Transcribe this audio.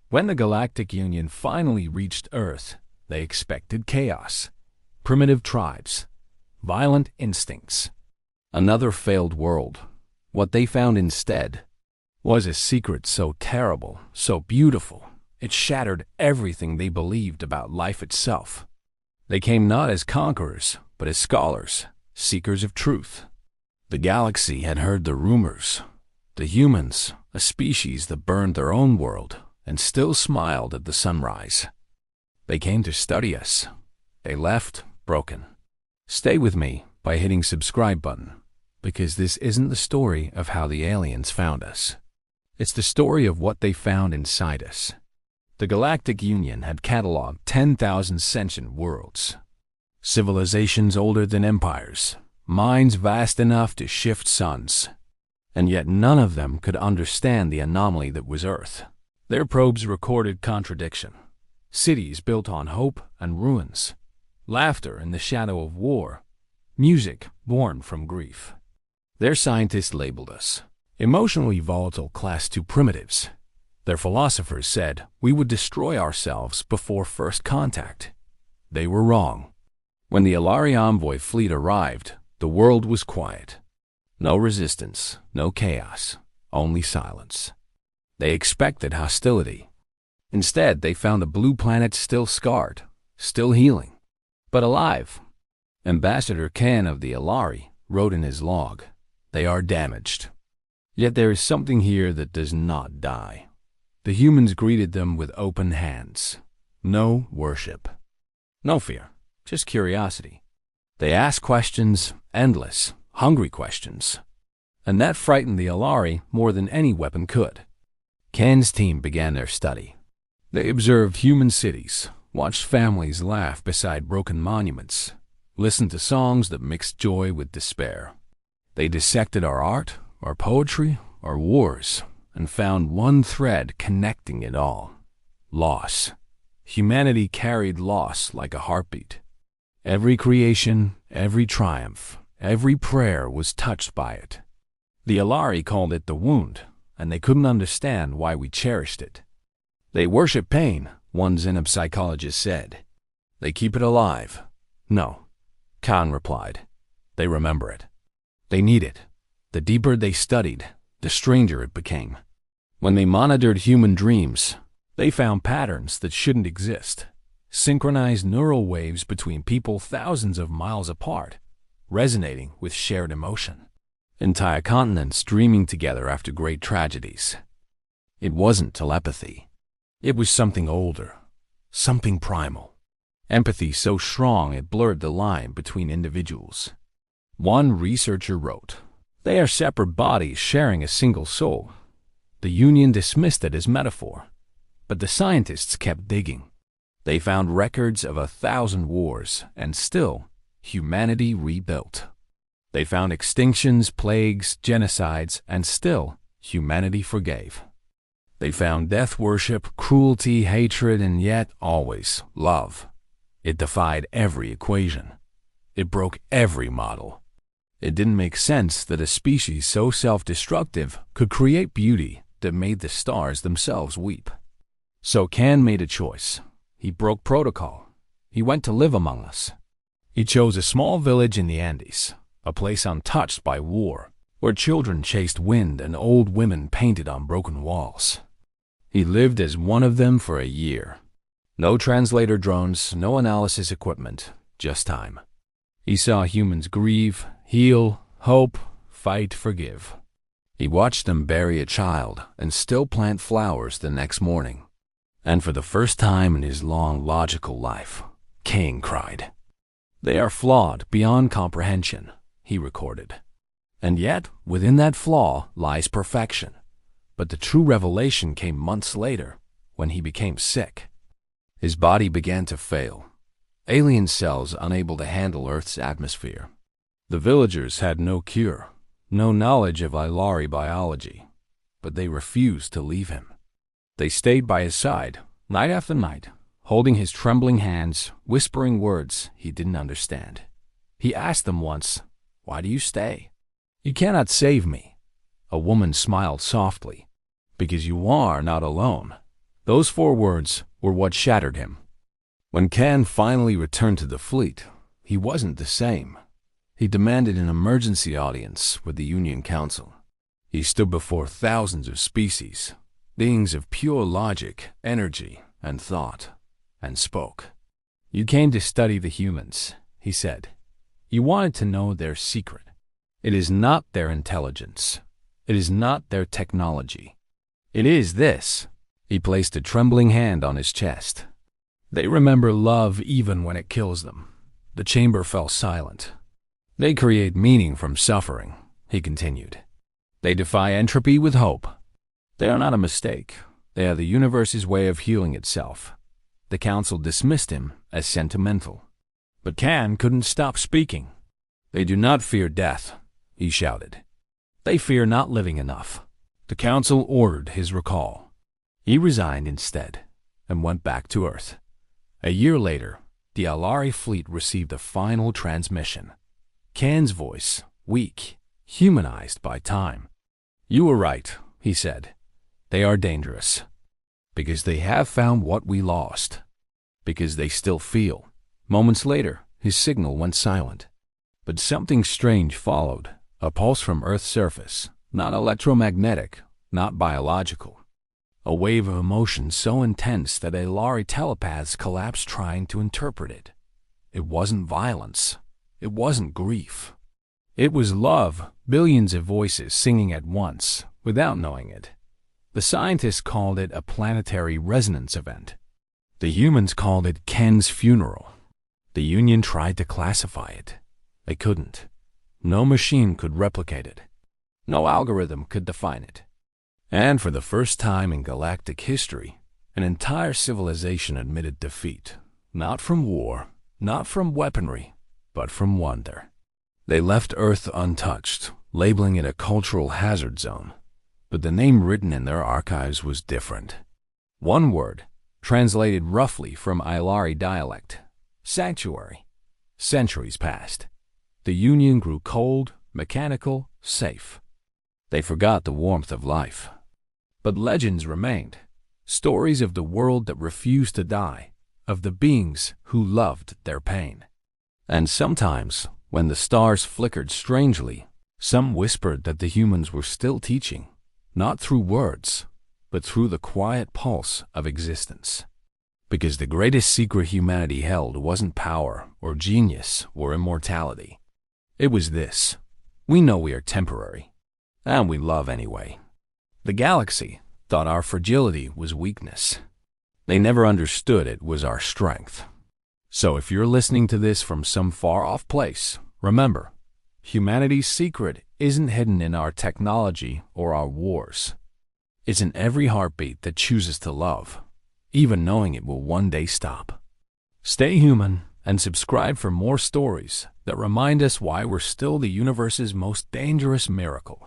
When the Galactic Union finally reached Earth, they expected chaos, primitive tribes, violent instincts. Another failed world. What they found instead was a secret so terrible, so beautiful, it shattered everything they believed about life itself. They came not as conquerors, but as scholars, seekers of truth. The galaxy had heard the rumors. The humans, a species that burned their own world and still smiled at the sunrise. They came to study us. They left broken. Stay with me by hitting subscribe button, because this isn't the story of how the aliens found us. It's the story of what they found inside us. The Galactic Union had cataloged 10,000 sentient worlds. Civilizations older than empires, minds vast enough to shift suns. And yet none of them could understand the anomaly that was Earth. Their probes recorded contradiction. Cities built on hope and ruins. Laughter in the shadow of war. Music born from grief. Their scientists labeled us emotionally volatile Class II primitives. Their philosophers said we would destroy ourselves before first contact. They were wrong. When the Alari envoy fleet arrived, the world was quiet. No resistance, no chaos, only silence. They expected hostility. Instead, they found a blue planet still scarred, still healing, but alive. Ambassador Khan of the Alari wrote in his log, "They are damaged. Yet there is something here that does not die." The humans greeted them with open hands. No worship. No fear, just curiosity. They asked questions, endless, hungry questions. And that frightened the Alari more than any weapon could. Khan's team began their study. They observed human cities, watched families laugh beside broken monuments, listened to songs that mixed joy with despair. They dissected our art, our poetry, our wars, and found one thread connecting it all: loss. Humanity carried loss like a heartbeat. Every creation, every triumph, every prayer was touched by it. The Alari called it the wound, and they couldn't understand why we cherished it. They worship pain, one xenopsychologist said. They keep it alive. No, Khan replied. They remember it. They need it. The deeper they studied, the stranger it became. When they monitored human dreams, they found patterns that shouldn't exist. Synchronized neural waves between people thousands of miles apart, resonating with shared emotion. Entire continents dreaming together after great tragedies. It wasn't telepathy. It was something older, something primal. Empathy so strong it blurred the line between individuals. One researcher wrote, "They are separate bodies sharing a single soul." The Union dismissed it as metaphor, but the scientists kept digging. They found records of 1,000 wars, and still, humanity rebuilt. They found extinctions, plagues, genocides, and still, humanity forgave. They found death worship, cruelty, hatred, and yet always love. It defied every equation. It broke every model. It didn't make sense that a species so self-destructive could create beauty that made the stars themselves weep. So Khan made a choice. He broke protocol. He went to live among us. He chose a small village in the Andes, a place untouched by war, where children chased wind and old women painted on broken walls. He lived as one of them for a year. No translator drones, no analysis equipment, just time. He saw humans grieve, heal, hope, fight, forgive. He watched them bury a child and still plant flowers the next morning. And for the first time in his long, logical life, King cried. "They are flawed beyond comprehension," he recorded. And yet, within that flaw lies perfection. But the true revelation came months later, when he became sick. His body began to fail. Alien cells unable to handle Earth's atmosphere. The villagers had no cure, no knowledge of Ilari biology, but they refused to leave him. They stayed by his side, night after night, holding his trembling hands, whispering words he didn't understand. He asked them once, "Why do you stay?" "You cannot save me." A woman smiled softly. "Because you are not alone." Those 4 words were what shattered him. When Can finally returned to the fleet, he wasn't the same. He demanded an emergency audience with the Union Council. He stood before thousands of species, beings of pure logic, energy, and thought, and spoke. "You came to study the humans," he said. "You wanted to know their secret. It is not their intelligence. It is not their technology. It is this." He placed a trembling hand on his chest. "They remember love even when it kills them." The chamber fell silent. "They create meaning from suffering," he continued. "They defy entropy with hope. They are not a mistake. They are the universe's way of healing itself." The council dismissed him as sentimental. But Can couldn't stop speaking. "They do not fear death," he shouted. "They fear not living enough." The council ordered his recall. He resigned instead and went back to Earth. A year later, the Alari fleet received a final transmission. Can's voice, weak, humanized by time. "You were right," he said. "They are dangerous. Because they have found what we lost. Because they still feel." Moments later, his signal went silent. But something strange followed, a pulse from Earth's surface, not electromagnetic, not biological. A wave of emotion so intense that Alari telepaths collapsed trying to interpret it. It wasn't violence. It wasn't grief. It was love, billions of voices singing at once, without knowing it. The scientists called it a planetary resonance event. The humans called it Ken's funeral. The Union tried to classify it. They couldn't. No machine could replicate it. No algorithm could define it. And for the first time in galactic history, an entire civilization admitted defeat, not from war, not from weaponry, but from wonder. They left Earth untouched, labeling it a cultural hazard zone. But the name written in their archives was different. One word, translated roughly from Ilari dialect, sanctuary. Centuries passed. The Union grew cold, mechanical, safe. They forgot the warmth of life. But legends remained, stories of the world that refused to die, of the beings who loved their pain. And sometimes, when the stars flickered strangely, some whispered that the humans were still teaching, not through words, but through the quiet pulse of existence. Because the greatest secret humanity held wasn't power or genius or immortality. It was this: we know we are temporary, and we love anyway. The galaxy thought our fragility was weakness. They never understood it was our strength. So if you're listening to this from some far-off place, remember, humanity's secret isn't hidden in our technology or our wars. It's in every heartbeat that chooses to love, even knowing it will one day stop. Stay human and subscribe for more stories that remind us why we're still the universe's most dangerous miracle.